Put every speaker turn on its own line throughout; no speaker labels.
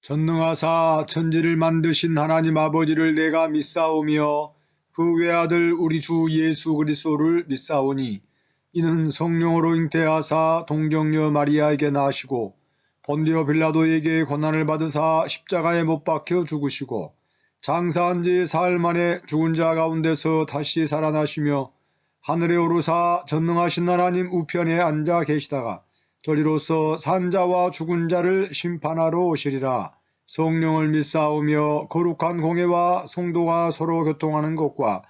전능하사 천지를 만드신 하나님 아버지를 내가 믿사오며 그 외아들 우리 주 예수 그리스도를 믿사오니 이는 성령으로 잉태하사 동정녀 마리아에게 나시고 본디오 빌라도에게 고난을 받으사 십자가에 못 박혀 죽으시고 장사한 지 사흘 만에 죽은 자 가운데서 다시 살아나시며 하늘에 오르사 전능하신 하나님 우편에 앉아 계시다가 저리로서 산 자와 죽은 자를 심판하러 오시리라. 성령을 믿사오며 거룩한 공회와 성도가 서로 교통하는 것과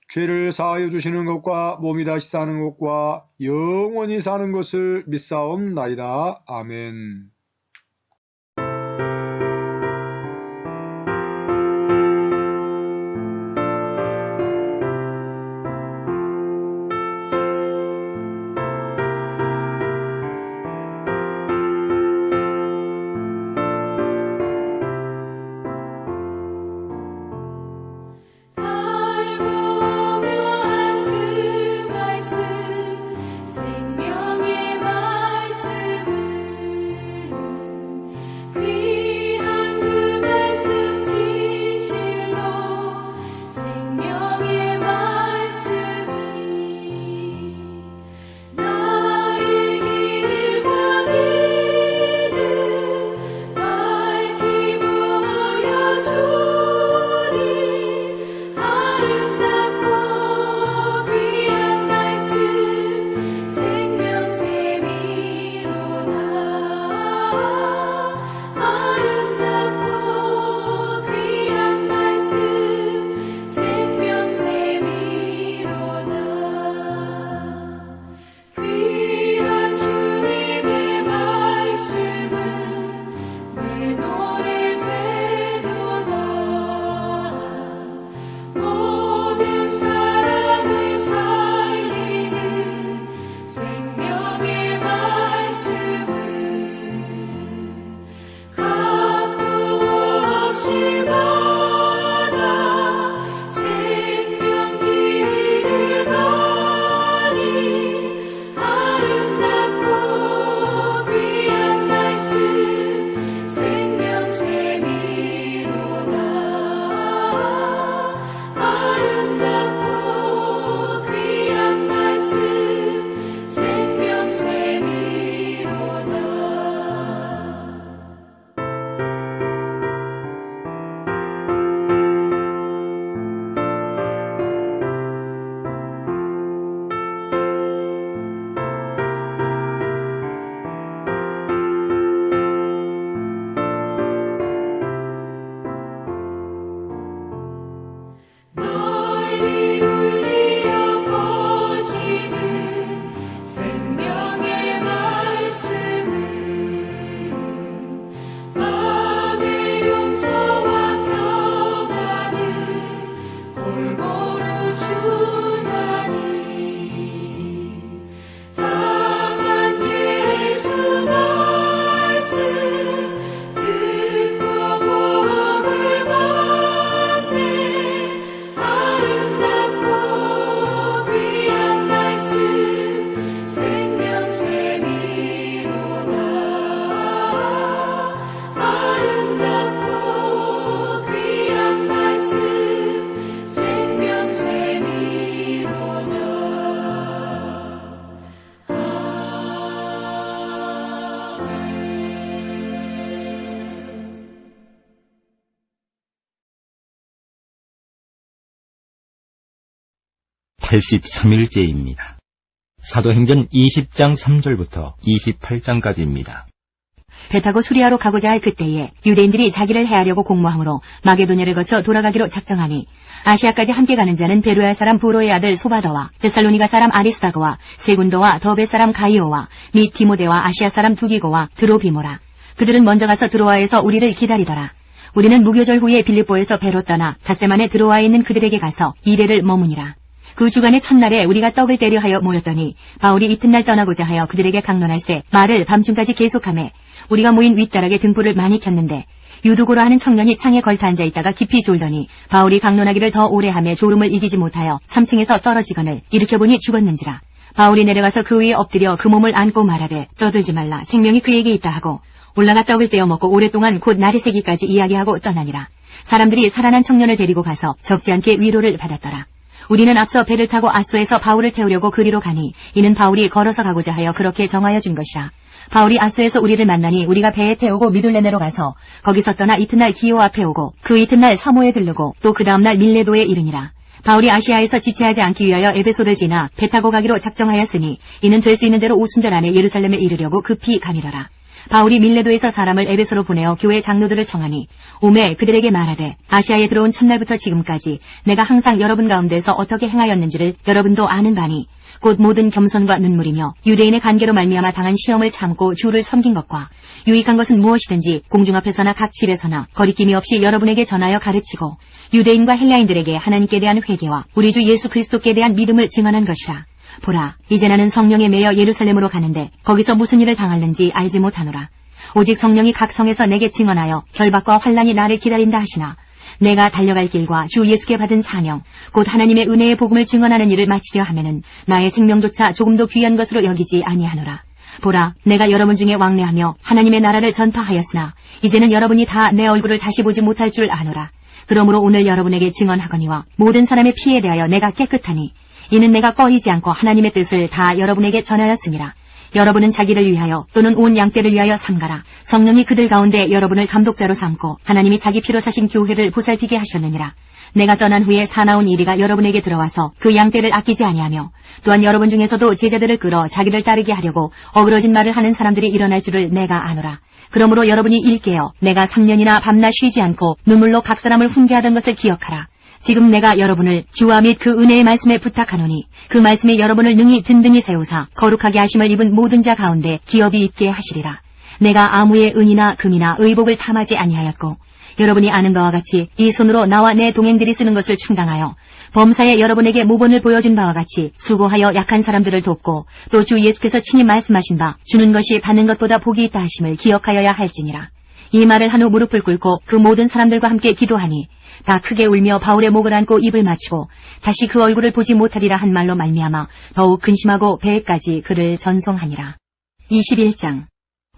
죄를 사하여 주시는 것과 몸이 다시 사는 것과 영원히 사는 것을 믿사옵나이다. 아멘.
(83일째입니다) 사도행전 20장 3절부터 28장까지입니다.
배 타고 수리아로 가고자 할 그때에 유대인들이 자기를 해하려고 공모함으로 마게도냐를 거쳐 돌아가기로 작정하니 아시아까지 함께 가는 자는 베르야 사람 부로의 아들 소바더와 데살로니가 사람 아리스다고와 세군도와 더베 사람 가이오와 및 디모데와 아시아 사람 두기고와 드로비모라. 그들은 먼저 가서 드로아에서 우리를 기다리더라. 우리는 무교절 후에 빌립보에서 배로 떠나 닷새만에 드로아에 있는 그들에게 가서 이레를 머무니라. 그 주간의 첫날에 우리가 떡을 때려 하여 모였더니 바울이 이튿날 떠나고자 하여 그들에게 강론할새 말을 밤중까지 계속하매 우리가 모인 윗다락에 등불을 많이 켰는데 유두고라 하는 청년이 창에 걸터 앉아있다가 깊이 졸더니 바울이 강론하기를 더 오래 하며 졸음을 이기지 못하여 3층에서 떨어지거늘 일으켜보니 죽었는지라. 바울이 내려가서 그 위에 엎드려 그 몸을 안고 말하되 떠들지 말라 생명이 그에게 있다 하고 올라가 떡을 떼어 먹고 오랫동안 곧 날이 새기까지 이야기하고 떠나니라. 사람들이 살아난 청년을 데리고 가서 적지 않게 위로를 받았더라. 우리는 앞서 배를 타고 아소에서 바울을 태우려고 그리로 가니 이는 바울이 걸어서 가고자 하여 그렇게 정하여 준 것이라. 바울이 아소에서 우리를 만나니 우리가 배에 태우고 미둘레네로 가서 거기서 떠나 이튿날 기오 앞에 오고 그 이튿날 사모에 들르고 또 그 다음날 밀레도에 이르니라. 바울이 아시아에서 지체하지 않기 위하여 에베소를 지나 배 타고 가기로 작정하였으니 이는 될 수 있는 대로 오순절 안에 예루살렘에 이르려고 급히 가니라라. 바울이 밀레도에서 사람을 에베소로 보내어 교회 장로들을 청하니 오매 그들에게 말하되 아시아에 들어온 첫날부터 지금까지 내가 항상 여러분 가운데서 어떻게 행하였는지를 여러분도 아는 바니 곧 모든 겸손과 눈물이며 유대인의 관계로 말미암아 당한 시험을 참고 주를 섬긴 것과 유익한 것은 무엇이든지 공중 앞에서나 각 집에서나 거리낌이 없이 여러분에게 전하여 가르치고 유대인과 헬라인들에게 하나님께 대한 회개와 우리 주 예수 그리스도께 대한 믿음을 증언한 것이라. 보라, 이제 나는 성령에 매여 예루살렘으로 가는데 거기서 무슨 일을 당할는지 알지 못하노라. 오직 성령이 각 성에서 내게 증언하여 결박과 환난이 나를 기다린다 하시나 내가 달려갈 길과 주 예수께 받은 사명 곧 하나님의 은혜의 복음을 증언하는 일을 마치려 하면은 나의 생명조차 조금도 귀한 것으로 여기지 아니하노라. 보라, 내가 여러분 중에 왕래하며 하나님의 나라를 전파하였으나 이제는 여러분이 다 내 얼굴을 다시 보지 못할 줄 아노라. 그러므로 오늘 여러분에게 증언하거니와 모든 사람의 피에 대하여 내가 깨끗하니 이는 내가 꺼리지 않고 하나님의 뜻을 다 여러분에게 전하였습니다. 여러분은 자기를 위하여 또는 온 양떼를 위하여 삼가라. 성령이 그들 가운데 여러분을 감독자로 삼고 하나님이 자기 피로 사신 교회를 보살피게 하셨느니라. 내가 떠난 후에 사나운 이리가 여러분에게 들어와서 그 양떼를 아끼지 아니하며 또한 여러분 중에서도 제자들을 끌어 자기를 따르게 하려고 어그러진 말을 하는 사람들이 일어날 줄을 내가 아노라. 그러므로 여러분이 일깨어 내가 3년이나 밤낮 쉬지 않고 눈물로 각 사람을 훈계하던 것을 기억하라. 지금 내가 여러분을 주와 및 그 은혜의 말씀에 부탁하노니 그 말씀이 여러분을 능히 든든히 세우사 거룩하게 하심을 입은 모든 자 가운데 기업이 있게 하시리라. 내가 아무의 은이나 금이나 의복을 탐하지 아니하였고 여러분이 아는 바와 같이 이 손으로 나와 내 동행들이 쓰는 것을 충당하여 범사에 여러분에게 모본을 보여준 바와 같이 수고하여 약한 사람들을 돕고 또 주 예수께서 친히 말씀하신 바 주는 것이 받는 것보다 복이 있다 하심을 기억하여야 할지니라. 이 말을 한 후 무릎을 꿇고 그 모든 사람들과 함께 기도하니 다 크게 울며 바울의 목을 안고 입을 맞추고 다시 그 얼굴을 보지 못하리라 한 말로 말미암아 더욱 근심하고 배에까지 그를 전송하니라. 21장.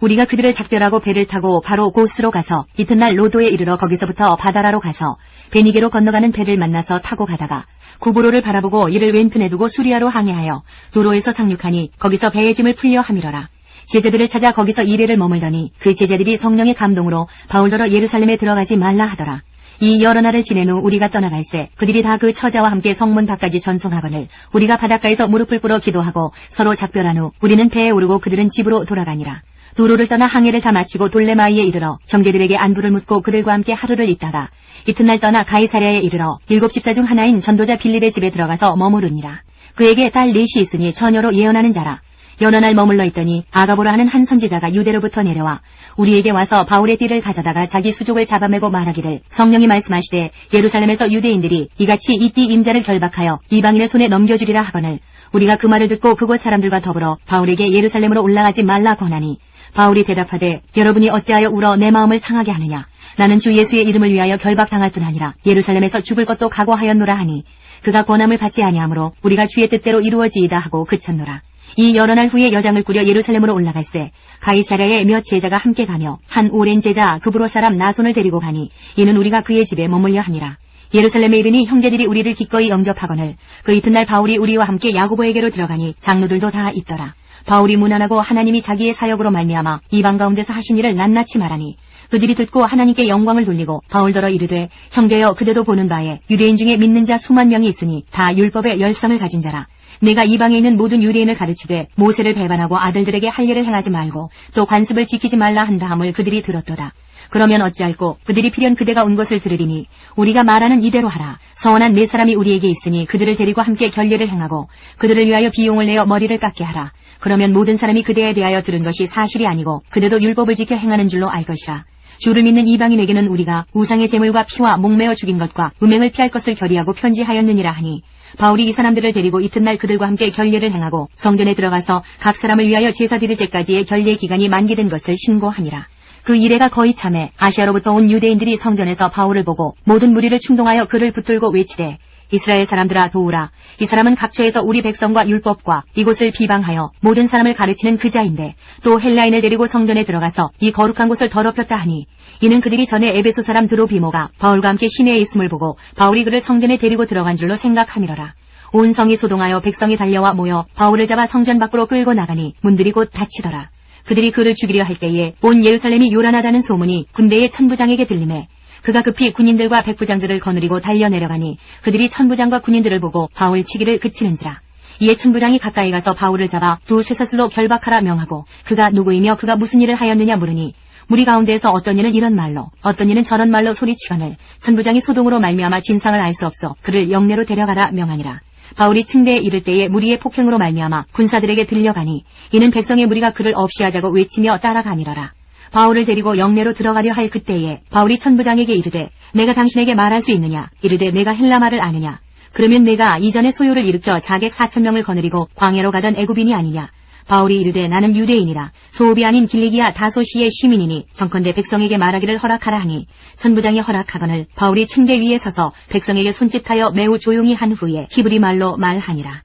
우리가 그들을 작별하고 배를 타고 바로 고스로 가서 이튿날 로도에 이르러 거기서부터 바다라로 가서 베니게로 건너가는 배를 만나서 타고 가다가 구브로를 바라보고 이를 왼편에 두고 수리아로 항해하여 두로에서 상륙하니 거기서 배의 짐을 풀려 함이러라. 제자들을 찾아 거기서 이래를 머물더니 그 제자들이 성령의 감동으로 바울더러 예루살렘에 들어가지 말라 하더라. 이 여러 날을 지낸 후 우리가 떠나갈새 그들이 다 그 처자와 함께 성문 밖까지 전송하거늘 우리가 바닷가에서 무릎을 꿇어 기도하고 서로 작별한 후 우리는 배에 오르고 그들은 집으로 돌아가니라. 두로를 떠나 항해를 다 마치고 돌레마이에 이르러 형제들에게 안부를 묻고 그들과 함께 하루를 있다가 이튿날 떠나 가이사랴에 이르러 7 집사 중 하나인 전도자 빌립의 집에 들어가서 머무르니라. 그에게 딸 넷이 있으니 처녀로 예언하는 자라. 여러 날 머물러 있더니 아가보라 하는 한 선지자가 유대로부터 내려와 우리에게 와서 바울의 띠를 가져다가 자기 수족을 잡아매고 말하기를 성령이 말씀하시되 예루살렘에서 유대인들이 이같이 이 띠 임자를 결박하여 이방인의 손에 넘겨주리라 하거늘 우리가 그 말을 듣고 그곳 사람들과 더불어 바울에게 예루살렘으로 올라가지 말라 권하니 바울이 대답하되 여러분이 어찌하여 울어 내 마음을 상하게 하느냐. 나는 주 예수의 이름을 위하여 결박당할 뿐 아니라 예루살렘에서 죽을 것도 각오하였노라 하니 그가 권함을 받지 아니하므로 우리가 주의 뜻대로 이루어지이다 하고 그쳤노라. 이 여러 날 후에 여장을 꾸려 예루살렘으로 올라갈새 가이사랴에 몇 제자가 함께 가며 한 오랜 제자 그브로 사람 나손을 데리고 가니 이는 우리가 그의 집에 머물려 하니라. 예루살렘에 이르니 형제들이 우리를 기꺼이 영접하거늘 그 이튿날 바울이 우리와 함께 야고보에게로 들어가니 장로들도 다 있더라. 바울이 문안하고 하나님이 자기의 사역으로 말미암아 이방 가운데서 하신 일을 낱낱이 말하니 그들이 듣고 하나님께 영광을 돌리고 바울더러 이르되 형제여 그대도 보는 바에 유대인 중에 믿는 자 수만 명이 있으니 다 율법의 열성을 가진 자라. 내가 이방에 있는 모든 유대인을 가르치되 모세를 배반하고 아들들에게 할례를 행하지 말고 또 관습을 지키지 말라 한다함을 그들이 들었도다. 그러면 어찌할꼬 그들이 필연 그대가 온 것을 들으리니 우리가 말하는 이대로 하라. 서원한 4사람이 우리에게 있으니 그들을 데리고 함께 결례를 행하고 그들을 위하여 비용을 내어 머리를 깎게 하라. 그러면 모든 사람이 그대에 대하여 들은 것이 사실이 아니고 그대도 율법을 지켜 행하는 줄로 알 것이라. 주를 믿는 이방인에게는 우리가 우상의 제물과 피와 목매어 죽인 것과 음행을 피할 것을 결의하고 편지하였느니라 하니 바울이 이 사람들을 데리고 이튿날 그들과 함께 결례를 행하고 성전에 들어가서 각 사람을 위하여 제사 드릴 때까지의 결례 기간이 만기된 것을 신고하니라. 그 이래가 거의 참에 아시아로부터 온 유대인들이 성전에서 바울을 보고 모든 무리를 충동하여 그를 붙들고 외치되 이스라엘 사람들아 도우라. 이 사람은 각처에서 우리 백성과 율법과 이곳을 비방하여 모든 사람을 가르치는 그자인데 또 헬라인을 데리고 성전에 들어가서 이 거룩한 곳을 더럽혔다 하니 이는 그들이 전에 에베소 사람 드로비모가 바울과 함께 시내에 있음을 보고 바울이 그를 성전에 데리고 들어간 줄로 생각함이로라. 온 성이 소동하여 백성이 달려와 모여 바울을 잡아 성전 밖으로 끌고 나가니 문들이 곧 닫히더라. 그들이 그를 죽이려 할 때에 온 예루살렘이 요란하다는 소문이 군대의 천부장에게 들리매 그가 급히 군인들과 백부장들을 거느리고 달려 내려가니 그들이 천부장과 군인들을 보고 바울 치기를 그치는지라. 이에 천부장이 가까이 가서 바울을 잡아 두 쇠사슬로 결박하라 명하고 그가 누구이며 그가 무슨 일을 하였느냐 물으니 무리 가운데에서 어떤 이는 이런 말로 어떤 이는 저런 말로 소리치거늘 천부장이 소동으로 말미암아 진상을 알 수 없어 그를 영내로 데려가라 명하니라. 바울이 층대에 이를 때에 무리의 폭행으로 말미암아 군사들에게 들려가니 이는 백성의 무리가 그를 없이하자고 외치며 따라가니라라. 바울을 데리고 영내로 들어가려 할 그때에 바울이 천부장에게 이르되 내가 당신에게 말할 수 있느냐 이르되 내가 헬라말을 아느냐 그러면 내가 이전에 소요를 일으켜 자객 4,000명을 거느리고 광야로 가던 애굽인이 아니냐 바울이 이르되 나는 유대인이라 소읍이 아닌 길리기아 다소시의 시민이니 정컨대 백성에게 말하기를 허락하라 하니 천부장이 허락하거늘 바울이 층대 위에 서서 백성에게 손짓하여 매우 조용히 한 후에 히브리 말로 말하니라.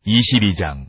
22장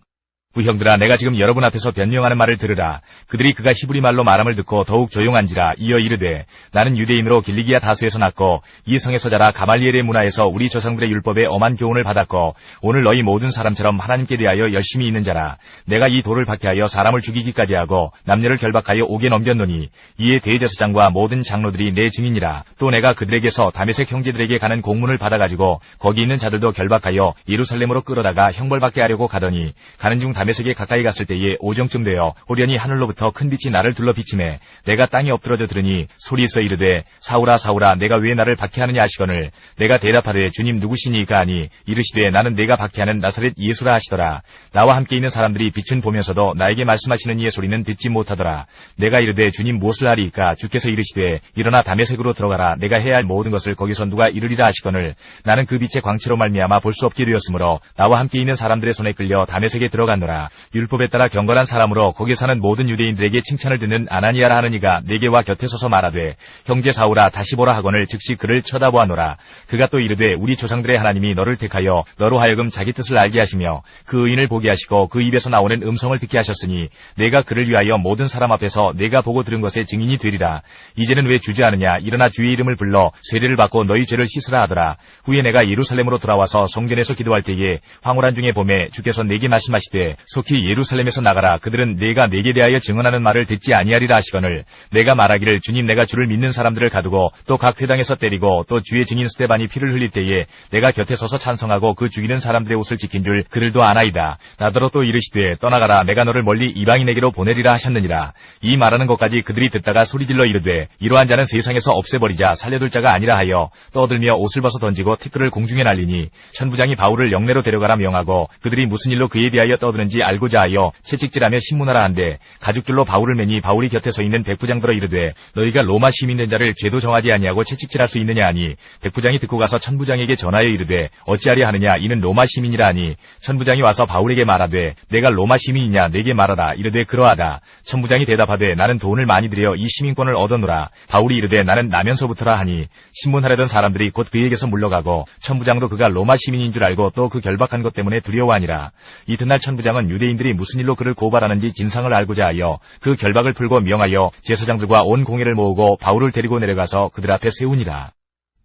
부형들아 내가 지금 여러분 앞에서 변명하는 말을 들으라. 그들이 그가 히브리 말로 말함을 듣고 더욱 조용한지라. 이어 이르되 나는 유대인으로 길리기아 다수에서 났고 이 성에서 자라 가말리엘의 문화에서 우리 조상들의 율법에 엄한 교훈을 받았고 오늘 너희 모든 사람처럼 하나님께 대하여 열심히 있는 자라. 내가 이 돌을 박해하여 사람을 죽이기까지 하고 남녀를 결박하여 옥에 넘겼노니 이에 대제사장과 모든 장로들이 내 증인이라. 또 내가 그들에게서 다메섹 형제들에게 가는 공문을 받아가지고 거기 있는 자들도 결박하여 예루살렘으로 끌어다가 형벌받게 하려고 가더니 가는 중 다메섹에 가까이 갔을 때에 오정쯤 되어 호련히 하늘로부터 큰 빛이 나를 둘러 비치매 내가 땅에 엎드러져 들으니 소리있어 이르되 사울아 사울아 내가 왜 나를 박해하느냐 하시거늘 내가 대답하되 주님 누구시니까 하니 이르시되 나는 내가 박해하는 나사렛 예수라 하시더라. 나와 함께 있는 사람들이 빛은 보면서도 나에게 말씀하시는 이의 소리는 듣지 못하더라. 내가 이르되 주님 무엇을 하리이까 주께서 이르시되 일어나 다메섹으로 들어가라. 내가 해야 할 모든 것을 거기서 누가 이르리라 하시거늘 나는 그 빛의 광채로 말미암아 볼 수 없게 되었으므로 나와 함께 있는 사람들의 손에 끌려 다메섹에 들어갔노라. 율법에 따라 경건한 사람으로 거기 사는 모든 유대인들에게 칭찬을 듣는 아나니아라 하느니가 내게 와 곁에 서서 말하되 형제 사울아 다시 보라 하거늘 즉시 그를 쳐다보아노라. 그가 또 이르되 우리 조상들의 하나님이 너를 택하여 너로 하여금 자기 뜻을 알게 하시며 그 의인을 보게 하시고 그 입에서 나오는 음성을 듣게 하셨으니 내가 그를 위하여 모든 사람 앞에서 내가 보고 들은 것의 증인이 되리라. 이제는 왜 주저하느냐 일어나 주의 이름을 불러 세례를 받고 너희 죄를 씻으라 하더라. 후에 내가 예루살렘으로 돌아와서 성전에서 기도할 때에 황홀한 중에 봄에 주께서 내게 말씀하시되 속히 예루살렘에서 나가라. 그들은 내가 내게 대하여 증언하는 말을 듣지 아니하리라 하시거늘 내가 말하기를 주님 내가 주를 믿는 사람들을 가두고 또 각 회당에서 때리고 또 주의 증인 스데반이 피를 흘릴 때에 내가 곁에 서서 찬성하고 그 죽이는 사람들의 옷을 지킨 줄 그들도 아나이다. 나더러 또 이르시되 떠나가라. 내가 너를 멀리 이방인에게로 보내리라 하셨느니라. 이 말하는 것까지 그들이 듣다가 소리질러 이르되 이러한 자는 세상에서 없애버리자 살려둘 자가 아니라 하여 떠들며 옷을 벗어 던지고 티끌을 공중에 날리니 천부장이 바울을 영내로 데려가라 명하고 그들이 무슨 일로 그에 대하여 떠드는지 알고자 하여 채찍질하며 신문하라 한데 가죽줄로 바울을 매니 바울이 곁에 서 있는 백부장들어 이르되 너희가 로마 시민된 자를 죄도 정하지 아니하고 채찍질할 수 있느냐 하니 백부장이 듣고 가서 천부장에게 전하여 이르되 어찌하려 하느냐 이는 로마 시민이라 하니 천부장이 와서 바울에게 말하되 내가 로마 시민이냐 내게 말하라. 이르되 그러하다. 천부장이 대답하되 나는 돈을 많이 들여 이 시민권을 얻어노라. 바울이 이르되 나는 나면서부터라 하니 신문하려던 사람들이 곧 그에게서 물러가고 천부장도 그가 로마 시민인 줄 알고 또 그 결박한 것 때문에 두려워하니라. 이튿날 천부장은 유대인들이 무슨 일로 그를 고발하는지 진상을 알고자 하여 그 결박을 풀고 명하여 제사장들과 온 공회를 모으고 바울을 데리고 내려가서 그들 앞에 세우니라.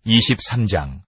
23장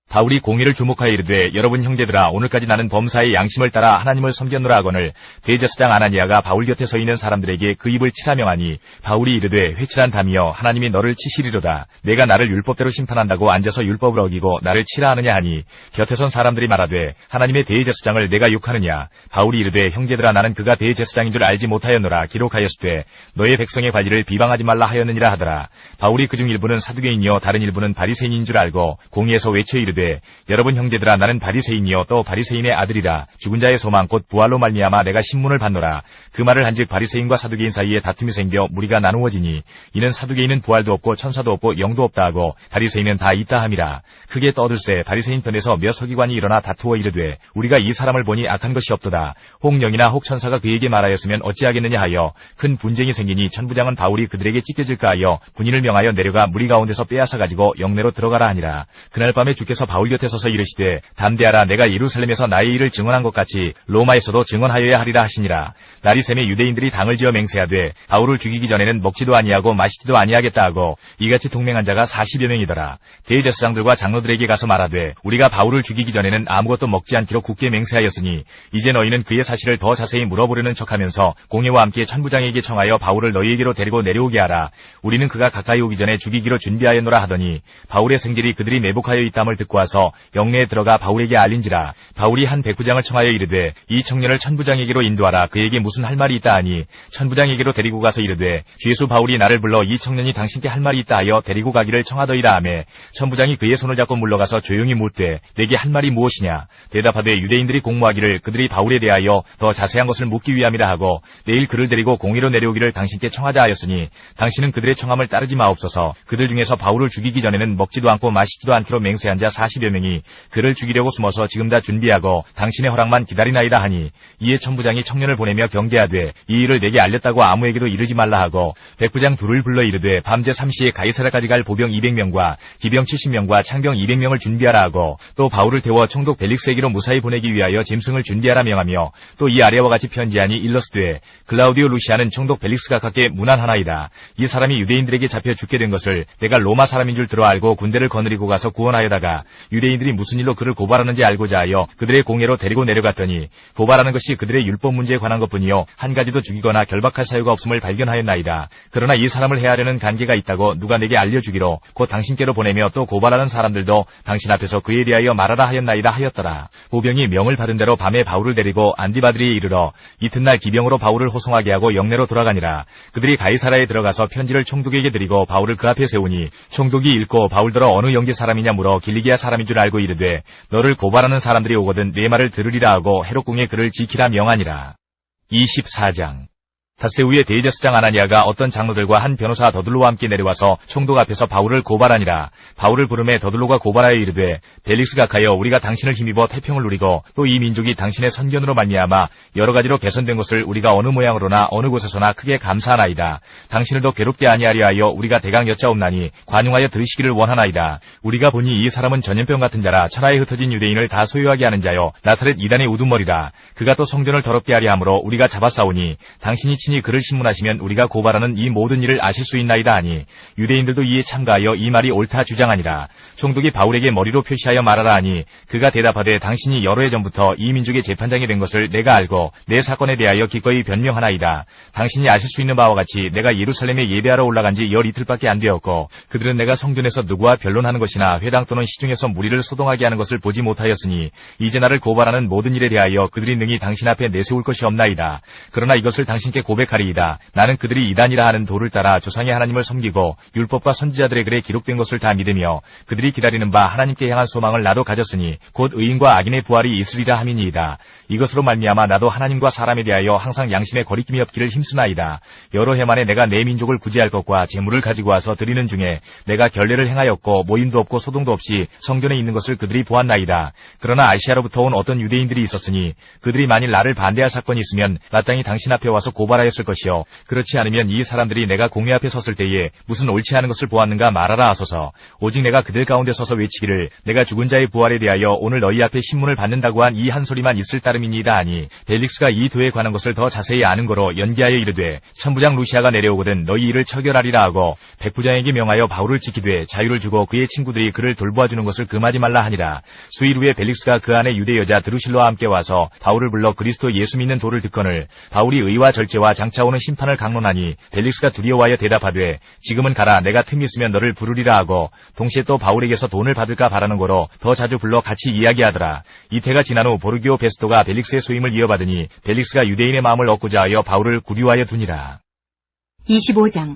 바울이 공의를 주목하여 이르되 여러분 형제들아 오늘까지 나는 범사의 양심을 따라 하나님을 섬겼노라 하거늘 대제사장 아나니아가 바울 곁에 서 있는 사람들에게 그 입을 치라 명하니 바울이 이르되 회칠한 담이여 하나님이 너를 치시리로다. 내가 나를 율법대로 심판한다고 앉아서 율법을 어기고 나를 치라 하느냐 하니 곁에 선 사람들이 말하되 하나님의 대제사장을 내가 욕하느냐. 바울이 이르되 형제들아 나는 그가 대제사장인 줄 알지 못하였노라. 기록하였으되 너의 백성의 관리를 비방하지 말라 하였느니라 하더라. 바울이 그중 일부는 사두개인이요 다른 일부는 바리새인인 줄 알고 공의에서 외쳐 이르되 여러분 형제들아 나는 바리새인이요 또 바리새인의 아들이라. 죽은 자의 소망 곧 부활로 말미암아 내가 신문을 받노라. 그 말을 한즉 바리새인과 사두개인 사이에 다툼이 생겨 무리가 나누어지니 이는 사두개인은 부활도 없고 천사도 없고 영도 없다 하고 바리새인은 다 있다 함이라. 크게 떠들세 바리새인 편에서 몇 서기관이 일어나 다투어 이르되 우리가 이 사람을 보니 악한 것이 없도다. 혹 영이나 혹 천사가 그에게 말하였으면 어찌하겠느냐 하여 큰 분쟁이 생기니 천부장은 바울이 그들에게 찢겨질까 하여 군인을 명하여 내려가 무리 가운데서 빼앗아 가지고 영내로 들어가라 하니라. 그날 밤에 주께서 바울 곁에 서서 이르시되 담대하라 내가 예루살렘에서 나의 일을 증언한 것 같이 로마에서도 증언하여야 하리라 하시니라. 날이 새매 유대인들이 당을 지어 맹세하되 바울을 죽이기 전에는 먹지도 아니하고 마시지도 아니하겠다 하고 이같이 동맹한 자가 40여 명이더라. 대제사장들과 장로들에게 가서 말하되 우리가 바울을 죽이기 전에는 아무것도 먹지 않기로 굳게 맹세하였으니 이제 너희는 그의 사실을 더 자세히 물어보려는 척하면서 공회와 함께 천부장에게 청하여 바울을 너희에게로 데리고 내려오게 하라. 우리는 그가 가까이 오기 전에 죽이기로 준비하였노라 하더니 바울의 생길이 그들이 매복하여 있담을 듣고 와서 영내에 들어가 바울에게 알린지라. 바울이 한 백부장을 청하여 이르되 이 청년을 천부장에게로 인도하라. 그에게 무슨 할 말이 있다 하니 천부장에게로 데리고 가서 이르되 죄수 바울이 나를 불러 이 청년이 당신께 할 말이 있다 하여 데리고 가기를 청하더이다 하매 천부장이 그의 손을 잡고 물러가서 조용히 묻되 내게 할 말이 무엇이냐. 대답하되 유대인들이 공모하기를 그들이 바울에 대하여 더 자세한 것을 묻기 위함이라 하고 내일 그를 데리고 공의로 내려오기를 당신께 청하자 하였으니 당신은 그들의 청함을 따르지 마옵소서. 그들 중에서 바울을 죽이기 전에는 먹지도 않고 마시지도 않기로 맹세한 자 40여 명이 그를 죽이려고 숨어서 지금 다 준비하고 당신의 허락만 기다리나이다 하니 이에 천부장이 청년을 보내며 경계하되 이 일을 내게 알렸다고 아무에게도 이르지 말라 하고 백부장 둘을 불러 이르되 밤새 3시에 가이사라까지 갈 보병 200명과 기병 70명과 창병 200명을 준비하라 하고 또 바울을 태워 총독 벨릭스에게로 무사히 보내기 위하여 짐승을 준비하라 명하며 또 이 아래와 같이 편지하니 일러스되 글라우디오 루시아는 총독 벨릭스가 가깝게 문안하나이다. 이 사람이 유대인들에게 잡혀 죽게 된 것을 내가 로마 사람인 줄 들어 알고 군대를 거느리고 가서 구원하여다가 유대인들이 무슨 일로 그를 고발하는지 알고자 하여 그들의 공회로 데리고 내려갔더니 고발하는 것이 그들의 율법 문제에 관한 것뿐이요 한 가지도 죽이거나 결박할 사유가 없음을 발견하였나이다. 그러나 이 사람을 해하려는 관계가 있다고 누가 내게 알려주기로 곧 당신께로 보내며 또 고발하는 사람들도 당신 앞에서 그에 대하여 말하라 하였나이다 하였더라. 보병이 명을 받은 대로 밤에 바울을 데리고 안디바드리에 이르러 이튿날 기병으로 바울을 호송하게 하고 영내로 돌아가니라. 그들이 가이사라에 들어가서 편지를 총독에게 드리고 바울을 그 앞에 세우니 총독이 읽고 바울더러 어느 영계 사람이냐 물어 길리기아 사람인 줄 알고 이르되 너를 고발하는 사람들이 오거든 내 말을 들으리라 하고 헤롯궁에 그를 지키라 명하니라. 24장 닷새우에 대제사장 아나니아가 어떤 장로들과 한 변호사 더둘로와 함께 내려와서 총독 앞에서 바울을 고발하니라. 바울을 부르매 더둘로가 고발하여 이르되 벨릭스 각하여 우리가 당신을 힘입어 태평을 누리고 또 이 민족이 당신의 선견으로 말미암아 여러 가지로 개선된 것을 우리가 어느 모양으로나 어느 곳에서나 크게 감사하나이다. 당신을 더 괴롭게 아니하려 하여 우리가 대강 여짜옵나니 관용하여 들으시기를 원하나이다. 우리가 보니 이 사람은 전염병 같은 자라 천하에 흩어진 유대인을 다 소유하게 하는 자요 나사렛 이단의 우두머리라. 그가 또 성전을 더럽게 하려 함으로 우리가 잡아싸우니 당신이 친히 그를 신문하시면 우리가 고발하는 이 모든 일을 아실 수 있나이다 하니 유대인들도 이에 참가하여 이 말이 옳다 주장하니라. 총독이 바울에게 머리로 표시하여 말하라 하니 그가 대답하되 당신이 여러 해 전부터 이 민족의 재판장이 된 것을 내가 알고 내 사건에 대하여 기꺼이 변명하나이다. 당신이 아실 수 있는 바와 같이 내가 예루살렘에 예배하러 올라간 지 열 이틀밖에 안 되었고 그들은 내가 성전에서 누구와 변론하는 것이나 회당 또는 시중에서 무리를 소동하게 하는 것을 보지 못하였으니 이제 나를 고발하는 모든 일에 대하여 그들이 능히 당신 앞에 내세울 것이 없나이다. 그러나 이것을 당신께 고백하리이다. 나는 그들이 이단이라 하는 도를 따라 조상의 하나님을 섬기고 율법과 선지자들의 글에 기록된 것을 다 믿으며 그들이 기다리는 바 하나님께 향한 소망을 나도 가졌으니 곧 의인과 악인의 부활이 있으리라 함이니이다. 이것으로 말미암아 나도 하나님과 사람에 대하여 항상 양심에 거리낌이 없기를 힘쓰나이다. 여러 해 만에 내가 내 민족을 구제할 것과 재물을 가지고 와서 드리는 중에 내가 결례를 행하였고 모임도 없고 소동도 없이 성전에 있는 것을 그들이 보았나이다. 그러나 아시아로부터 온 어떤 유대인들이 있었으니 그들이 만일 나를 반대할 사건이 있으면 마땅히 당신 앞에 와서 고발하였을 것이요 그렇지 않으면 이 사람들이 내가 공회 앞에 섰을 때에 무슨 옳지 않은 것을 보았는가 말하라 하소서. 오직 내가 그들 가운데 서서 외치기를 내가 죽은 자의 부활에 대하여 오늘 너희 앞에 신문을 받는다고 한 이 한 소리만 있을 따름이니이다 하니 벨릭스가 이 도에 관한 것을 더 자세히 아는 거로 연기하여 이르되 천부장 루시아가 내려오거든 너희 일을 처결하리라 하고 백부장에게 명하여 바울을 지키되 자유를 주고 그의 친구들이 그를 돌보아주는 것을 금하지 말라 하니라. 수일 후에 벨릭스가 그 안에 유대 여자 드루실로와 함께 와서 바울을 불러 그리스도 예수 믿는 도를 듣거늘 바울이 의와 절제와 장차 오는 심판을 강론하니 벨릭스가 두려워하여 대답하되 지금은 가라 내가 틈이 있으면 너를 부르리라 하고 동시에 또 바울에게서 돈을 받을까 바라는 거로 더 자주 불러 같이 이야기하더라. 이태가 지난 후 보르기오 베스토가 벨릭스의 소임을 이어받으니 벨릭스가 유대인의 마음을 얻고자 하여 바울을 구류하여 두니라.
25장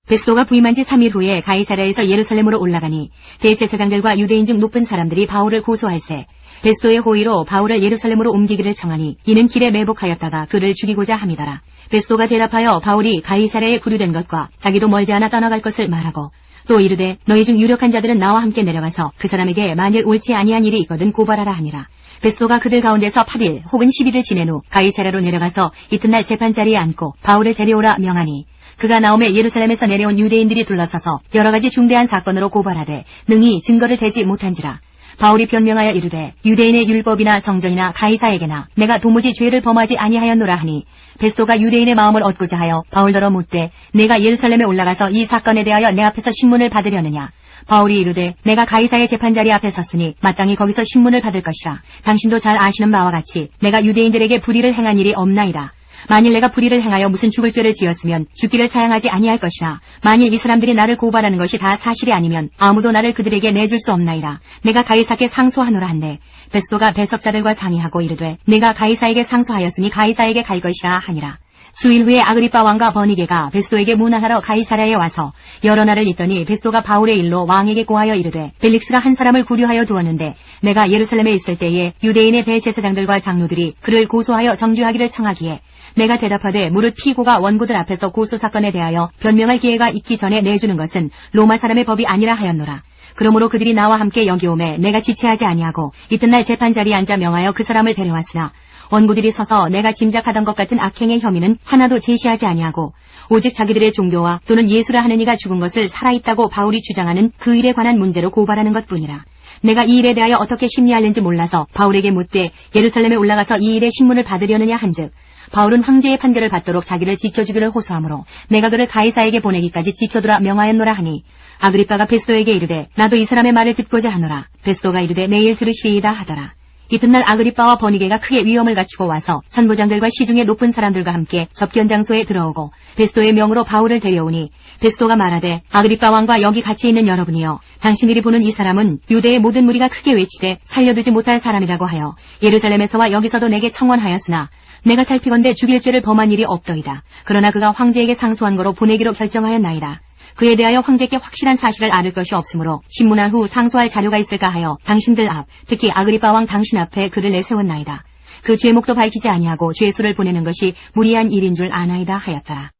베스토가 부임한 지 3일 후에 가이사랴에서 예루살렘으로 올라가니 대제사장들과 유대인 중 높은 사람들이 바울을 고소할세 베스토의 호의로 바울을 예루살렘으로 옮기기를 청하니 이는 길에 매복하였다가 그를 죽이고자 함이더라. 베스토가 대답하여 바울이 가이사랴에 구류된 것과 자기도 멀지 않아 떠나갈 것을 말하고 또 이르되 너희 중 유력한 자들은 나와 함께 내려가서 그 사람에게 만일 옳지 아니한 일이 있거든 고발하라 하니라. 베스토가 그들 가운데서 8일 혹은 10일을 지낸 후 가이사랴로 내려가서 이튿날 재판자리에 앉고 바울을 데려오라 명하니 그가 나오매 예루살렘에서 내려온 유대인들이 둘러서서 여러 가지 중대한 사건으로 고발하되 능히 증거를 대지 못한지라. 바울이 변명하여 이르되 유대인의 율법이나 성전이나 가이사에게나 내가 도무지 죄를 범하지 아니하였노라 하니 베스도가 유대인의 마음을 얻고자 하여 바울더러 묻되 내가 예루살렘에 올라가서 이 사건에 대하여 내 앞에서 신문을 받으려느냐. 바울이 이르되 내가 가이사의 재판자리 앞에 섰으니 마땅히 거기서 신문을 받을 것이라. 당신도 잘 아시는 바와 같이 내가 유대인들에게 불의를 행한 일이 없나이다. 만일 내가 불의를 행하여 무슨 죽을 죄를 지었으면 죽기를 사양하지 아니할 것이라. 만일 이 사람들이 나를 고발하는 것이 다 사실이 아니면 아무도 나를 그들에게 내줄 수 없나이다. 내가 가이사께 상소하노라 한데 베스도가 배석자들과 상의하고 이르되 내가 가이사에게 상소하였으니 가이사에게 갈 것이라 하니라. 수일 후에 아그리빠 왕과 버니게가 베스도에게 문안하러 가이사랴에 와서 여러 날을 있더니 베스도가 바울의 일로 왕에게 고하여 이르되 벨릭스가 한 사람을 구류하여 두었는데 내가 예루살렘에 있을 때에 유대인의 대제사장들과 장로들이 그를 고소하여 정죄하기를 청하기에 내가 대답하되 무릇 피고가 원고들 앞에서 고소 사건에 대하여 변명할 기회가 있기 전에 내주는 것은 로마 사람의 법이 아니라 하였노라. 그러므로 그들이 나와 함께 여기 오매 내가 지체하지 아니하고 이튿날 재판자리에 앉아 명하여 그 사람을 데려왔으나 원고들이 서서 내가 짐작하던 것 같은 악행의 혐의는 하나도 제시하지 아니하고 오직 자기들의 종교와 또는 예수라 하는 이가 죽은 것을 살아있다고 바울이 주장하는 그 일에 관한 문제로 고발하는 것뿐이라. 내가 이 일에 대하여 어떻게 심리하는지 몰라서 바울에게 묻되 예루살렘에 올라가서 이 일의 신문을 받으려느냐 한즉 바울은 황제의 판결을 받도록 자기를 지켜주기를 호소하므로 내가 그를 가이사에게 보내기까지 지켜두라 명하였노라 하니 아그리빠가 베스도에게 이르되 나도 이 사람의 말을 듣고자 하노라. 베스도가 이르되 내일 들으시리이다 하더라. 이튿날 아그리빠와 버니게가 크게 위험을 갖추고 와서 천부장들과 시중의 높은 사람들과 함께 접견 장소에 들어오고 베스도의 명으로 바울을 데려오니 베스도가 말하되 아그리빠 왕과 여기 같이 있는 여러분이여 당신들이 보는 이 사람은 유대의 모든 무리가 크게 외치되 살려두지 못할 사람이라고 하여 예루살렘에서와 여기서도 내게 청원하였으나 내가 살피건대 죽일 죄를 범한 일이 없더이다. 그러나 그가 황제에게 상소한 거로 보내기로 결정하였나이다. 그에 대하여 황제께 확실한 사실을 알을 것이 없으므로 신문한 후 상소할 자료가 있을까 하여 당신들 앞, 특히 아그리빠 왕 당신 앞에 그를 내세웠나이다. 그 죄목도 밝히지 아니하고 죄수를 보내는 것이 무리한 일인 줄 아나이다 하였더라.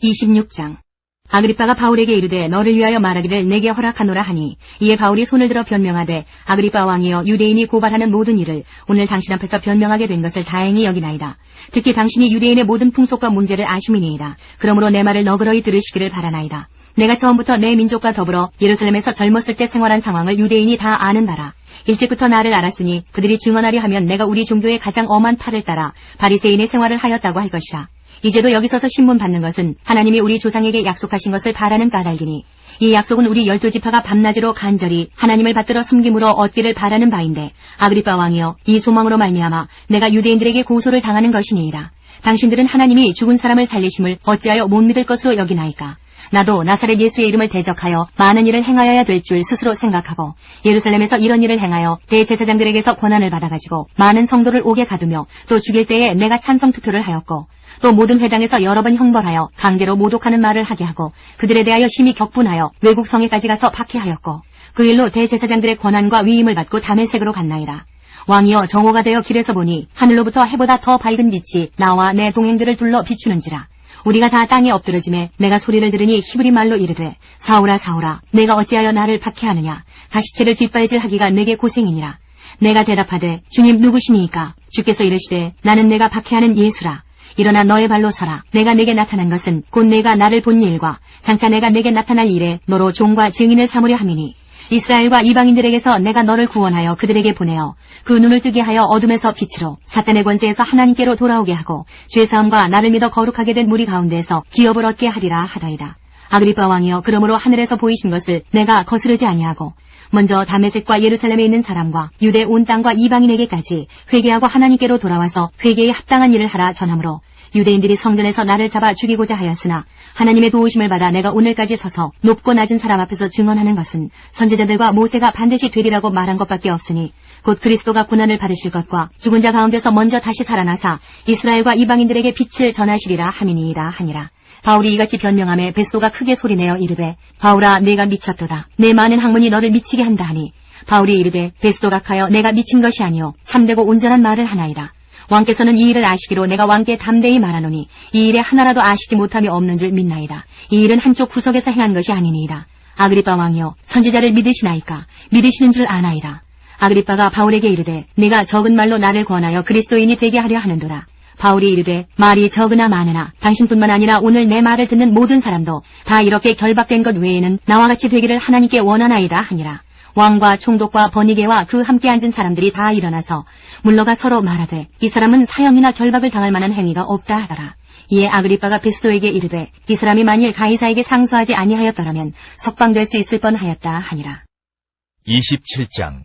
26장. 아그리빠가 바울에게 이르되 너를 위하여 말하기를 내게 허락하노라 하니 이에 바울이 손을 들어 변명하되 아그리빠 왕이여 유대인이 고발하는 모든 일을 오늘 당신 앞에서 변명하게 된 것을 다행히 여기나이다. 특히 당신이 유대인의 모든 풍속과 문제를 아심이니이다. 그러므로 내 말을 너그러이 들으시기를 바라나이다. 내가 처음부터 내 민족과 더불어 예루살렘에서 젊었을 때 생활한 상황을 유대인이 다 아는 바라. 일찍부터 나를 알았으니 그들이 증언하려 하면 내가 우리 종교의 가장 엄한 팔을 따라 바리새인의 생활을 하였다고 할 것이라. 이제도 여기 서서 신문 받는 것은 하나님이 우리 조상에게 약속하신 것을 바라는 까닭이니 이 약속은 우리 12지파가 밤낮으로 간절히 하나님을 받들어 섬김으로 얻기를 바라는 바인데 아그리빠 왕이여 이 소망으로 말미암아 내가 유대인들에게 고소를 당하는 것이니이다. 당신들은 하나님이 죽은 사람을 살리심을 어찌하여 못 믿을 것으로 여기나이까. 나도 나사렛 예수의 이름을 대적하여 많은 일을 행하여야 될 줄 스스로 생각하고 예루살렘에서 이런 일을 행하여 대제사장들에게서 권한을 받아가지고 많은 성도를 옥에 가두며 또 죽일 때에 내가 찬성 투표를 하였고 또 모든 회당에서 여러 번 형벌하여 강제로 모독하는 말을 하게 하고 그들에 대하여 심히 격분하여 외국 성에까지 가서 박해하였고 그 일로 대제사장들의 권한과 위임을 받고 다메섹으로 갔나이다. 왕이여 정오가 되어 길에서 보니 하늘로부터 해보다 더 밝은 빛이 나와 내 동행들을 둘러 비추는지라. 우리가 다 땅에 엎드러짐에 내가 소리를 들으니 히브리 말로 이르되 사울아 사울아 내가 어찌하여 나를 박해하느냐. 가시체를 뒷발질하기가 내게 고생이니라. 내가 대답하되 주님 누구시니이까. 주께서 이르시되 나는 내가 박해하는 예수라. 일어나 너의 발로 서라. 내가 내게 나타난 것은 곧 내가 나를 본 일과 장차 내가 내게 나타날 일에 너로 종과 증인을 삼으려 함이니 이스라엘과 이방인들에게서 내가 너를 구원하여 그들에게 보내어 그 눈을 뜨게 하여 어둠에서 빛으로 사탄의 권세에서 하나님께로 돌아오게 하고 죄사함과 나를 믿어 거룩하게 된 무리 가운데에서 기업을 얻게 하리라 하더이다. 아그리빠 왕이여 그러므로 하늘에서 보이신 것을 내가 거스르지 아니하고 먼저 다메섹과 예루살렘에 있는 사람과 유대 온 땅과 이방인에게까지 회개하고 하나님께로 돌아와서 회개에 합당한 일을 하라 전하므로 유대인들이 성전에서 나를 잡아 죽이고자 하였으나 하나님의 도우심을 받아 내가 오늘까지 서서 높고 낮은 사람 앞에서 증언하는 것은 선지자들과 모세가 반드시 되리라고 말한 것밖에 없으니 곧 그리스도가 고난을 받으실 것과 죽은 자 가운데서 먼저 다시 살아나사 이스라엘과 이방인들에게 빛을 전하시리라 함이니이다 하니라. 바울이 이같이 변명하며 베스도가 크게 소리내어 이르되 바울아 내가 미쳤도다. 내 많은 학문이 너를 미치게 한다 하니 바울이 이르되 베스도가 하여 내가 미친 것이 아니요 참되고 온전한 말을 하나이다. 왕께서는 이 일을 아시기로 내가 왕께 담대히 말하노니 이 일에 하나라도 아시지 못함이 없는 줄 믿나이다. 이 일은 한쪽 구석에서 행한 것이 아니니이다. 아그리빠 왕이여 선지자를 믿으시나이까. 믿으시는 줄 아나이다. 아그리빠가 바울에게 이르되 네가 적은 말로 나를 권하여 그리스도인이 되게 하려 하는도라. 바울이 이르되 말이 적으나 많으나 당신뿐만 아니라 오늘 내 말을 듣는 모든 사람도 다 이렇게 결박된 것 외에는 나와 같이 되기를 하나님께 원하나이다 하니라. 왕과 총독과 버니게와 그 함께 앉은 사람들이 다 일어나서 물러가 서로 말하되 이 사람은 사형이나 결박을 당할 만한 행위가 없다 하더라. 이에 아그리빠가 베스도에게 이르되 이 사람이 만일 가이사에게 상소하지 아니하였더라면 석방될 수 있을 뻔하였다 하니라.
27장.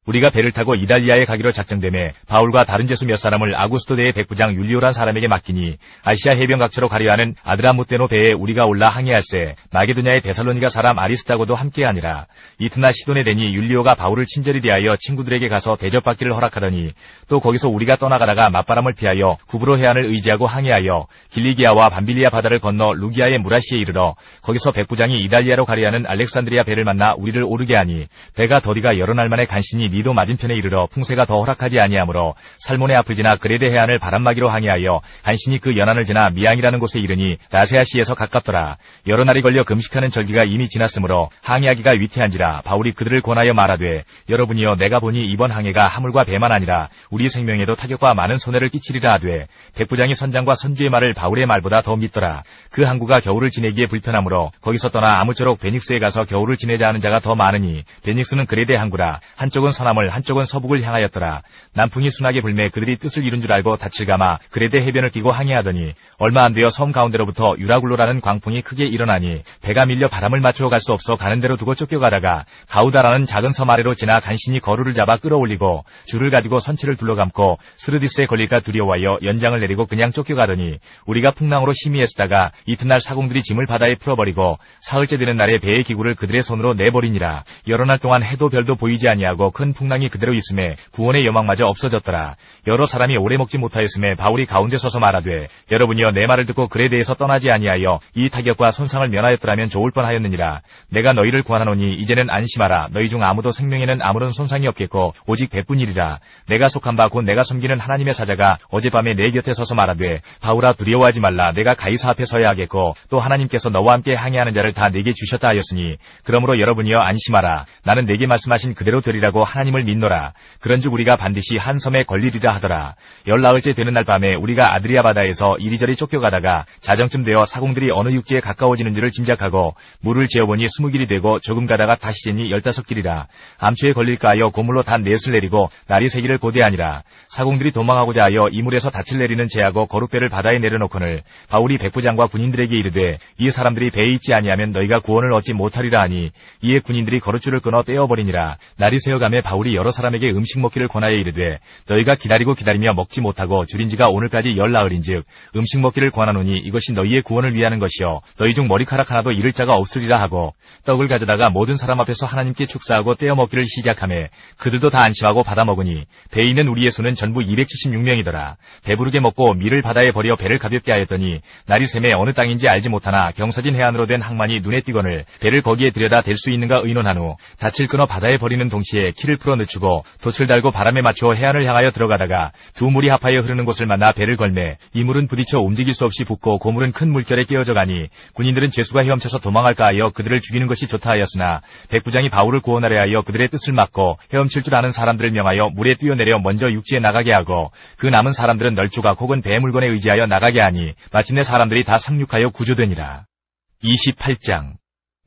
우리가 배를 타고 이달리아에 가기로 작정되매 바울과 다른 제수 몇 사람을 아구스토대의 백부장 율리오란 사람에게 맡기니 아시아 해변 각처로 가려 하는 아드라무테노 배에 우리가 올라 항해할세 마게도냐의 데살로니가 사람 아리스다고도 함께하니라. 이튿날 시돈에 되니 율리오가 바울을 친절히 대하여 친구들에게 가서 대접받기를 허락하더니 또 거기서 우리가 떠나가다가 맞바람을 피하여 구브로 해안을 의지하고 항해하여 길리기아와 밤빌리아 바다를 건너 루기아의 무라시에 이르러 거기서 백부장이 이달리아로 가려 하는 알렉산드리아 배를 만나 우리를 오르게 하니 배가 더디가 여러 날 만에 간신히 니도 맞은편에 이르러 풍세가 더 허락하지 아니하므로 살몬의 앞을 지나 그레데 해안을 바람막이로 항해하여 간신히 그 연안을 지나 미앙이라는 곳에 이르니 라세아시에서 가깝더라. 여러 날이 걸려 금식하는 절기가 이미 지났으므로 항해하기가 위태한지라. 바울이 그들을 권하여 말하되 여러분이여 내가 보니 이번 항해가 하물과 배만 아니라 우리 생명에도 타격과 많은 손해를 끼치리라 하되 백부장이 선장과 선주의 말을 바울의 말보다 더 믿더라. 그 항구가 겨울을 지내기에 불편하므로 거기서 떠나 아무쪼록 베닉스에 가서 겨울을 지내자 하는 자가 더 많으니 베닉스는 그레데 항구라. 한쪽은 서남을 한쪽은 서북을 향하였더라. 남풍이 순하게 불매 그들이 뜻을 이룬 줄 알고 닻을 감아 그레데 해변을 끼고 항해하더니 얼마 안 되어 섬 가운데로부터 유라굴로라는 광풍이 크게 일어나니 배가 밀려 바람을 맞추어 갈 수 없어 가는 대로 두고 쫓겨가다가 가우다라는 작은 섬 아래로 지나 간신히 거루를 잡아 끌어올리고 줄을 가지고 선체를 둘러감고 스르디스에 걸릴까 두려워하여 연장을 내리고 그냥 쫓겨가더니 우리가 풍랑으로 심히 애쓰다가 이튿날 사공들이 짐을 바다에 풀어버리고 사흘째 되는 날에 배의 기구를 그들의 손으로 내버리니라. 여러 날 동안 해도 별도 보이지 아니하고 큰 풍랑이 그대로 있음에 구원의 여망마저 없어졌더라. 여러 사람이 오래 먹지 못하였음에 바울이 가운데 서서 말하되 여러분이여 내 말을 듣고 글에 대해서 떠나지 아니하여 이 타격과 손상을 면하였더라면 좋을 뻔하였느니라. 내가 너희를 구하노니 이제는 안심하라. 너희 중 아무도 생명에는 아무런 손상이 없겠고 오직 배뿐이리라. 내가 속한 바 곧 내가 섬기는 하나님의 사자가 어젯밤에 내 곁에 서서 말하되 바울아 두려워하지 말라. 내가 가이사 앞에 서야 하겠고 또 하나님께서 너와 함께 항해하는 자를 다 내게 주셨다 하였으니 그러므로 여러분이여 안심하라. 나는 내게 말씀하신 그대로 되리라고 하나님을 믿노라. 그런즉 우리가 반드시 한 섬에 걸리리라 하더라. 14일째 되는 날 밤에 우리가 아드리아 바다에서 이리저리 쫓겨가다가 자정쯤 되어 사공들이 어느 육지에 가까워지는 줄을 짐작하고 물을 재어보니 20길이 되고 조금 가다가 다시 재니 15길이라. 암초에 걸릴까 하여 고물로 단 넷을 내리고 날이 새기를 고대하니라. 사공들이 도망하고자 하여 이물에서 닻을 내리는 제하고 거룻배를 바다에 내려놓거늘 바울이 백부장과 군인들에게 이르되 이 사람들이 배에 있지 아니하면 너희가 구원을 얻지 못하리라 하니 이에 군인들이 거룻줄을 끊어 떼어버리니라. 날이 새어가매 바울이 여러 사람에게 음식 먹기를 권하여 이르되 너희가 기다리고 기다리며 먹지 못하고 줄인지가 오늘까지 14일인즉 음식 먹기를 권하노니 이것이 너희의 구원을 위하는 것이요 너희 중 머리카락 하나도 잃을 자가 없으리라 하고 떡을 가져다가 모든 사람 앞에서 하나님께 축사하고 떼어 먹기를 시작하매 그들도 다 안심하고 받아 먹으니 배에 있는 우리의 수는 전부 276명이더라. 배부르게 먹고 밀을 바다에 버려 배를 가볍게 하였더니 날이 새매 어느 땅인지 알지 못하나 경사진 해안으로 된 항만이 눈에 띄거늘 배를 거기에 들여다 댈 수 있는가 의논한 후 닻을 끊어 바다에 버리는 동시에 키를 풀어 늦추고 돛을 달고 바람에 맞추어 해안을 향하여 들어가다가 두 물이 합하여 흐르는 곳을 만나 배를 걸매 이 물은 부딪혀 움직일 수 없이 붓고 고물은 큰 물결에 깨어져 가니 군인들은 죄수가 헤엄쳐서 도망할까 하여 그들을 죽이는 것이 좋다 하였으나 백부장이 바울을 구원하려 하여 그들의 뜻을 막고 헤엄칠 줄 아는 사람들을 명하여 물에 뛰어내려 먼저 육지에 나가게 하고 그 남은 사람들은 널조각 혹은 배 물건에 의지하여 나가게 하니 마침내 사람들이 다 상륙하여 구조되니라. 28장.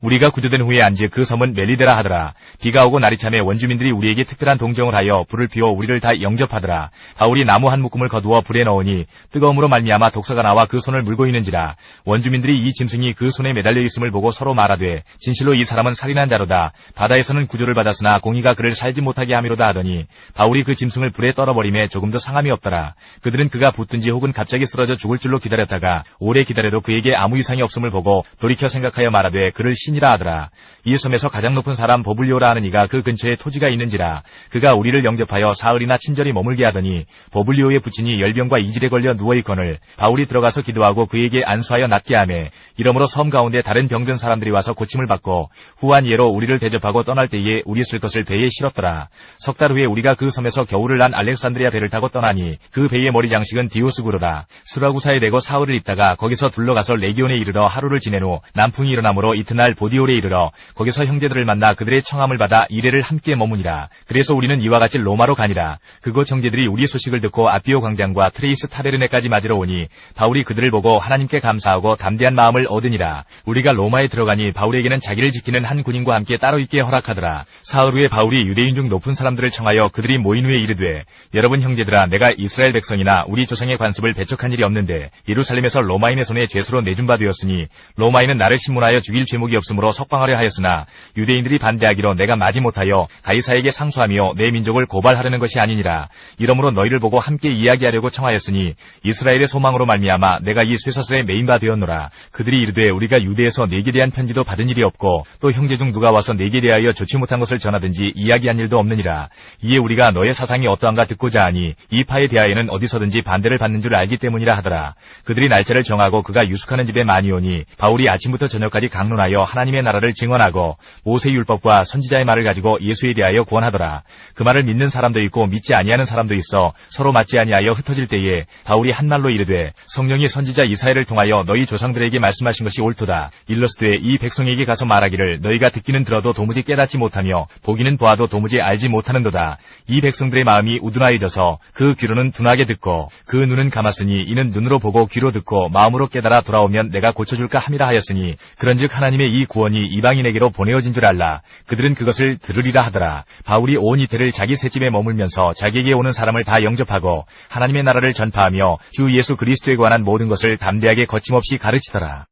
우리가 구조된 후에 안지 그 섬은 멜리데라 하더라. 비가 오고 날이 참에 원주민들이 우리에게 특별한 동정을 하여 불을 피워 우리를 다 영접하더라. 바울이 나무 한 묶음을 거두어 불에 넣으니 뜨거움으로 말미암아 독사가 나와 그 손을 물고 있는지라. 원주민들이 이 짐승이 그 손에 매달려 있음을 보고 서로 말하되 진실로 이 사람은 살인한 자로다. 바다에서는 구조를 받았으나 공의가 그를 살지 못하게 함이로다 하더니 바울이 그 짐승을 불에 떨어버림에 조금도 상함이 없더라. 그들은 그가 붙든지 혹은 갑자기 쓰러져 죽을 줄로 기다렸다가 오래 기다려도 그에게 아무 이상이 없음을 보고 돌이켜 생각하여 말하되 그를 신이라 하더라. 이 섬에서 가장 높은 사람 보블리오라 하는 이가 그 근처에 토지가 있는지라. 그가 우리를 영접하여 사흘이나 친절히 머물게 하더니 보블리오의 부친이 열병과 이질에 걸려 누워있거늘 바울이 들어가서 기도하고 그에게 안수하여 낫게 하매 이러므로 섬 가운데 다른 병든 사람들이 와서 고침을 받고 후한 예로 우리를 대접하고 떠날 때에 우리 쓸 것을 배에 실었더라. 석 달 후에 우리가 그 섬에서 겨울을 난 알렉산드리아 배를 타고 떠나니 그 배의 머리 장식은 디오스구로라. 수라구사에 내고 사흘을 있다가 거기서 둘러가서 레기온에 이르러 하루를 지낸 후 남풍이 일어나므로 이튿날 보디올에 이르러 거기서 형제들을 만나 그들의 청함을 받아 이레를 함께 머무니라. 그래서 우리는 이와 같이 로마로 가니라. 그곳 형제들이 우리 소식을 듣고 아비오 광장과 트레이스 타베르네까지 맞으러 오니 바울이 그들을 보고 하나님께 감사하고 담대한 마음을 얻으니라. 우리가 로마에 들어가니 바울에게는 자기를 지키는 한 군인과 함께 따로 있게 허락하더라. 사흘 후에 바울이 유대인 중 높은 사람들을 청하여 그들이 모인 후에 이르되, 여러분 형제들아, 내가 이스라엘 백성이나 우리 조상의 관습을 배척한 일이 없는데 예루살렘에서 로마인의 손에 죄수로 내준 바 되었으니 로마인은 나를 신문하여 죽일 죄목이 없으므로 석방하려 하였으나 유대인들이 반대하기로 내가 마지못하여 가이사에게 상소하며 내 민족을 고발하려는 것이 아니니라. 이러므로 너희를 보고 함께 이야기하려고 청하였으니 이스라엘의 소망으로 말미암아 내가 이 쇠사슬에 매인 바 되었노라. 그들이 이르되, 우리가 유대에서 네게 대한 편지도 받은 일이 없고 또 형제 중 누가 와서 네게 대하여 좋지 못한 것을 전하든지 이야기한 일도 없느니라. 이에 우리가 너의 사상이 어떠한가 듣고자 하니 이 파에 대하여는 어디서든지 반대를 받는 줄 알기 때문이라 하더라. 그들이 날짜를 정하고 그가 유숙하는 집에 많이 오니 바울이 아침부터 저녁까지 강론하여 하나님의 나라를 증언하고 모세 율법과 선지자의 말을 가지고 예수에 대하여 구원하더라. 그 말을 믿는 사람도 있고 믿지 아니하는 사람도 있어 서로 맞지 아니하여 흩어질 때에 바울이 한 말로 이르되, 성령이 선지자 이사야를 통하여 너희 조상들에게 말씀하신 것이 옳도다. 일러스되 이 백성에게 가서 말하기를 너희가 듣기는 들어도 도무지 깨닫지 못하며 보기는 보아도 도무지 알지 못하는도다. 이 백성들의 마음이 우둔하여져서 그 귀로는 둔하게 듣고 그 눈은 감았으니 이는 눈으로 보고 귀로 듣고 마음으로 깨달아 돌아오면 내가 고쳐줄까 함이라 하였으니 그런즉 하나님의 이 구원이 이방인에게로 보내어진 줄 알라. 그들은 그것을 들으리라 하더라. 바울이 온 이태를 자기 셋집에 머물면서 자기에게 오는 사람을 다 영접하고 하나님의 나라를 전파하며 주 예수 그리스도에 관한 모든 것을 담대하게 거침없이 가르치더라.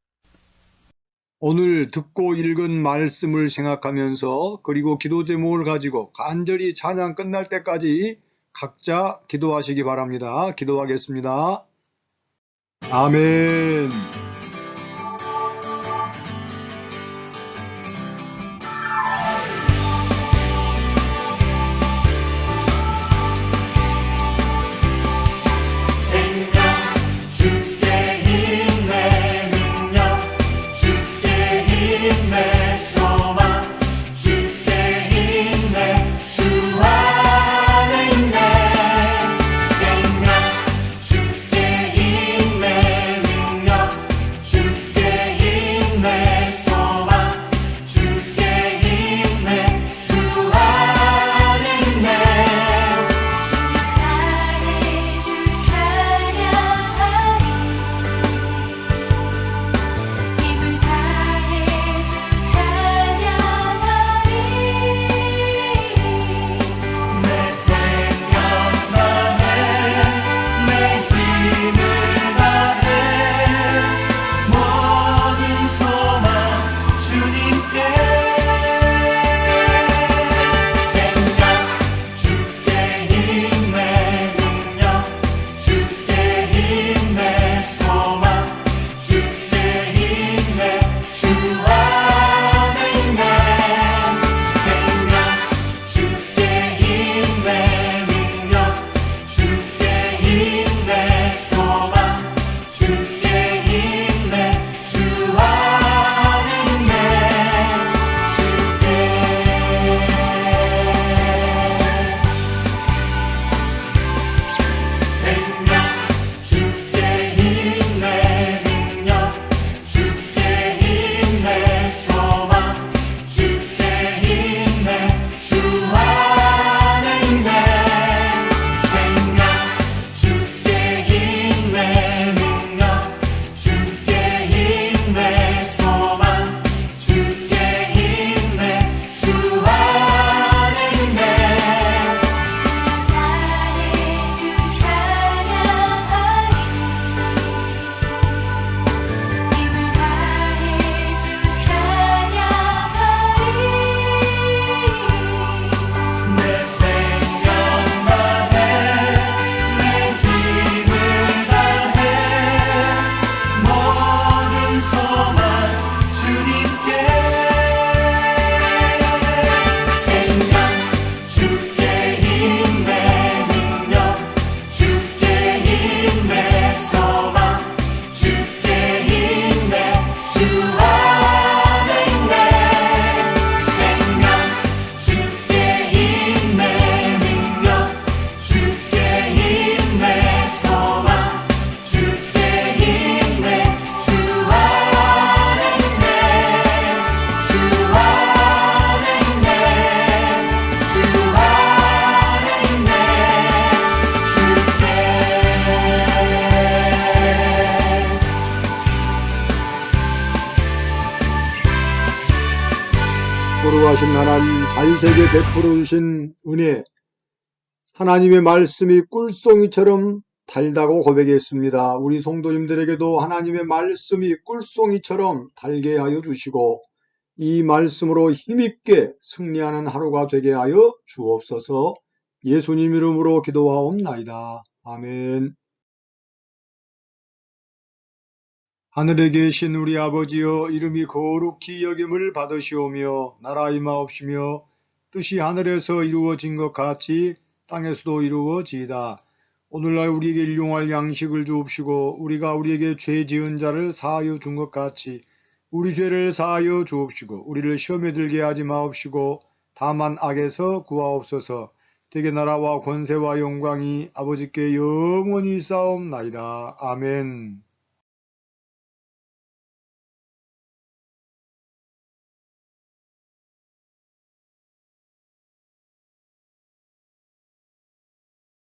오늘 듣고 읽은 말씀을 생각하면서 그리고 기도 제목을 가지고 간절히 찬양 끝날 때까지 각자 기도하시기 바랍니다. 기도하겠습니다. 아멘. 전능하신 하나님, 다윗에게 베풀어 주신 은혜, 하나님의 말씀이 꿀송이처럼 달다고 고백했습니다. 우리 성도님들에게도 하나님의 말씀이 꿀송이처럼 달게 하여 주시고 이 말씀으로 힘있게 승리하는 하루가 되게 하여 주옵소서. 예수님 이름으로 기도하옵나이다. 아멘. 하늘에 계신 우리 아버지여, 이름이 거룩히 여김을 받으시오며 나라 임하옵시며 뜻이 하늘에서 이루어진 것 같이 땅에서도 이루어지이다. 오늘날 우리에게 일용할 양식을 주옵시고 우리가 우리에게 죄 지은 자를 사하여 준 것 같이 우리 죄를 사하여 주옵시고 우리를 시험에 들게 하지 마옵시고 다만 악에서 구하옵소서. 대개 나라와 권세와 영광이 아버지께 영원히 있사옵나이다. 아멘.